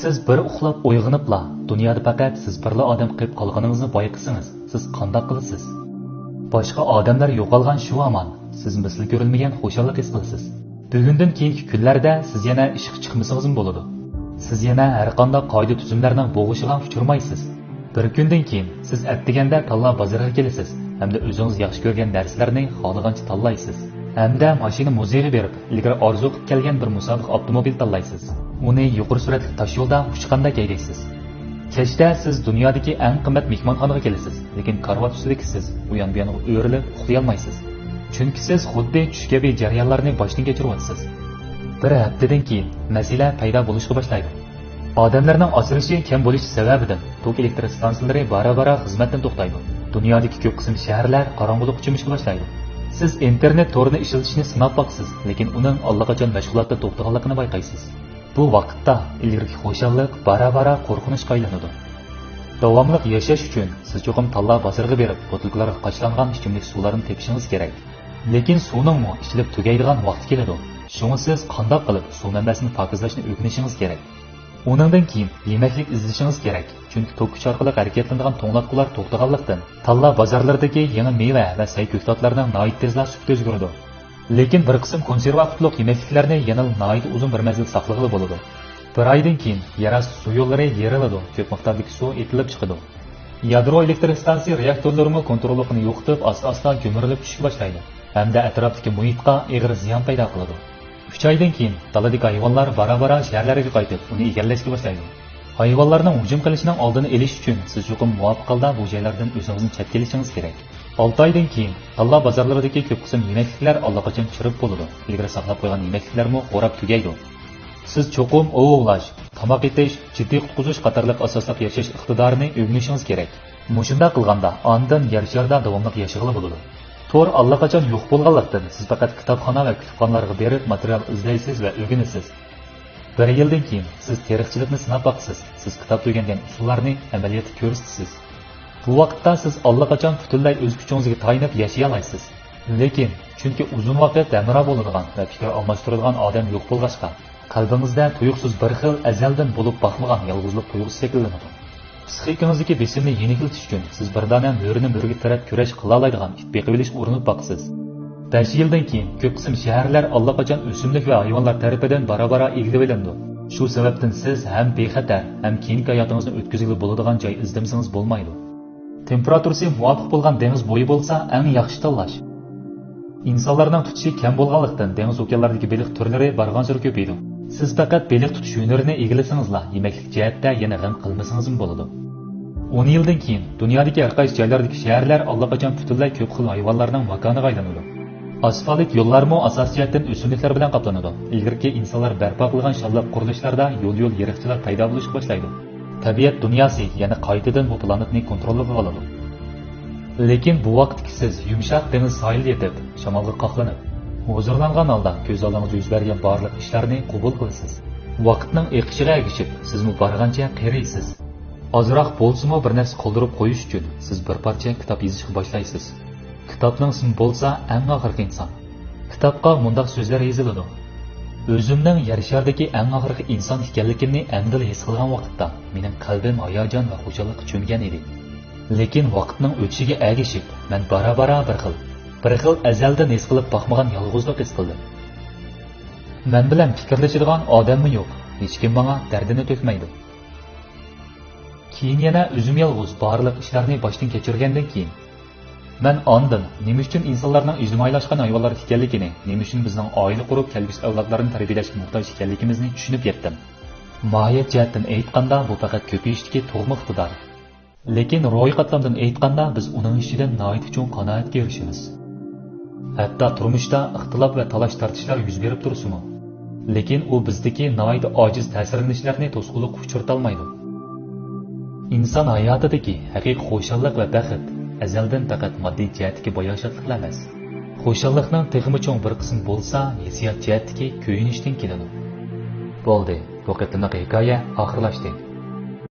Siz bir uxlab uyg'onibla dunyoda faqat siz birla odam qilib qolganingizni bayqasangiz, siz qanday qilasiz? Boshqa odamlar yo'qolgan shu amon, siz misli ko'rilmagan xo'shallik his qilasiz. Bugundan keyingi kunlarda siz yana ishq chiqmasangiz bo'ladi. Siz yana har qanday qoida tuzumlarning bo'g'ishiga uchurmaysiz. Bir kundan keyin siz atdiganda tanlab bozorga kelasiz hamda o'zingiz yaxshi ko'rgan darslarni xohlagancha tanlaysiz. Hamda mashina muzeyiga berib, ilgari orzu qilib kelgan bir musobiq avtomobil tanlaysiz. Uni yuqori suratli tosh yo'lda uchqanda haydaysiz. Kechda siz dunyodagi eng qimmat mehmonxonaga kelasiz, lekin karvat ustida siz u yon bu yoqqa o'rilib uxlay olmaysiz. Chunki siz xuddi tush kabi jarayonlarni boshdan kechiryapsiz. Bir haftadan keyin masala paydo bo'lishga boshlaydi. Odamlarning ajralishi kam bo'lishi sababidan tok elektr stansiyalari bora-bora xizmatdan to'xtaydi. Dunyodagi ko'p qism shaharlar qorong'ulik cho'mishga boshlaydi. Siz internet torini ishlatishni sinab boqsiz, lekin uning allaqachon mashg'ulotda to'xtaganligini bayqaysiz. Bu vaqtda ilgirki xo'shallik bora-bora qo'rqinchga aylanadi. Davomli yashash uchun siz cho'qim tanlab bozorga berib, botilkalarga qachlangan ichimlik suvlarini tepishingiz kerak. Lekin suvning ichilib tugaydigan vaqti keladi. Shunga siz qanday qilib suv manbasini pokizlashni o'rganishingiz kerak. Undan keyin yemaklik izlashingiz kerak, chunki tok kuch orqali harakatlanadigan to'nglatqular to'xtaganlikdan tanlab bozorlardagi yangi meva va say ko'katlarning noyit tezlar sufti o'zgaradi. Lekin bir qism konservativ yemekliklarni yana noyit uzun bir mazgil saqlag'ili bo'ladi. Bir oydan keyin yerosti suv yo'llari yeriladi, ko'p miqdordagi suv etilib chiqadi. Yadro elektr stansiya reaktorlarining kontrolini yo'qotib, asta-asta ko'mirilib tushib boshlaydi hamda atrofdagi muhitga og'ir ziyon paydo qiladi. 3 oydan keyin daladagi hayvonlar bora-bora shaharlarga qaytib, uni egallashga boshlaydi. Hayvonlarning hujum qilishining oldini olish uchun siz cho'qim muvofiq holda bu joylardan o'zingizni chetlashingiz kerak. 6 oydan keyin tanlab bozorlaridagi ko'p qism yemekliklar allaqachon chirib bo'ladi. Ilgari saqlab qo'ygan yemekliklarmi o'rab tugaydi. Siz cho'qim ovlash, tomoq etish, jiddiy qutqizish qatorliq asosliq yashash iqtidorini o'rganishingiz kerak. Mushunda qilganda ondan yer sharda davomli yashag'ili bo'ladi. Tor allaqachon yo'q bo'lganlikdan siz faqat kitobxona va kutubxonalarga berib material izlaysiz va o'rganasiz. Bir yildan keyin siz tarixchilikni sinab boqasiz. Siz kitob o'rgangan usullarni amaliyotda ko'rsatasiz. Bu vaqtda siz allaqachon butunlay o'z kuchingizga tayanib yashay olasiz. Lekin chunki uzun vaqt damira bo'ladigan va fikr almashtiradigan odam yo'q bo'lg'achqa, qalbingizda tuyuqsiz bir xil azaldan bo'lib boqmagan yolg'izlik tuyg'usi shakllanadi. Psixikangizdagi besimni yengiltish uchun siz bir dona mo'rini mo'riga taraf kurash qila oladigan it beqib urinib boqasiz. 5 yildan keyin ko'p qism shaharlar allaqachon o'simlik va hayvonlar tarafidan bora-bora egilib olindi. Shu sababdan siz ham bexatar, ham keyingi hayotingizni o'tkazgili bo'ladigan joy izlamasangiz bo'lmaydi. Temperaturasi muvofiq bo'lgan dengiz bo'yi bo'lsa, eng yaxshi tanlash. Insonlarning tutishi kam bo'lganlikdan dengiz okeanlaridagi baliq turlari barg'anchalik ko'paydi. Siz faqat baliq tutish yo'nalishini egalasangizla, yemaklik jihatda yana g'am qilmasangiz bo'ladi. 10 yildan keyin dunyodagi har qaysi joylardagi shaharlar allaqachon butunlay ko'p xil hayvonlarning makoniga aylanadi. Asfalt yo'llarmi asos jihatdan o'simliklar bilan qoplanadi. Ilgirki insonlar barpo qilgan shalloq qurilishlarda yo'l yeriqchilar paydo bo'lishga boshlaydi. Tabiat dunyosi yana qaytadan bu planetni kontrolga oladi. Lekin bu vaqtda siz yumshoq dengiz sohilida yetib, shamolga qoqlanib, huzurlangan holda ko'z oldingizda yuz bergan barliq ishlarni qabul qilasiz. Vaqtning eqishiga ergishib, siz bargancha qaraysiz. Ozroq bo'lsa-mu bir narsa qoldirib qo'yish uchun siz bir parcha kitob yozishga boshlaysiz. Kitobning ismi bo'lsa eng oxirgi inson. Kitobga mundaq so'zlar yoziladi. O'zimning yer shardagi eng oxirgi inson ekanligimni endi his qilgan vaqtda mening qalbim hayajon va xo'jalikka cho'mgan edi. Lekin vaqtning o'tishiga ergishib, men bora-bora bir xil azaldan his qilib boqmagan yolg'izlik his qildim. Men bilan fikrlashadigan odammi yo'q, hech kim menga dardini to'kmaydi. Keyin yana o'zim yolg'iz barliq ishlarni boshdan kechirgandan keyin men ondan nima uchun insonlarning o'zim aylashgan hayvonlar ekanligini, nima uchun bizning oila qurib kelgusi avlodlarni tarbiyalashga muhtoj ekanligimizni tushunib yetdim. Mohiyat jihatdan aytganda bu faqat ko'payishdagi tug'ma iqtidor. Lekin ro'yxatdan aytganda biz uning ichidan nihoyat uchun qanoatga erishamiz. Hatto turmushda ixtilof va talash tortishlar yuz berib tursin-u, lekin u bizdagi nihoyat ojiz ta'sirlanishlarni to'sqinlik uchirta olmaydi. Inson hayotidagi haqiqiy xo'shallik va baxt azaldan faqat moddiy jihatdagi boyashatliklar emas. Xo'shallikning texmi cho'ng bir qism bo'lsa, hissiyot jihatdagi ko'yinishdan keladi. Bo'ldi, bu qatnoq hikoya oxirlashdi.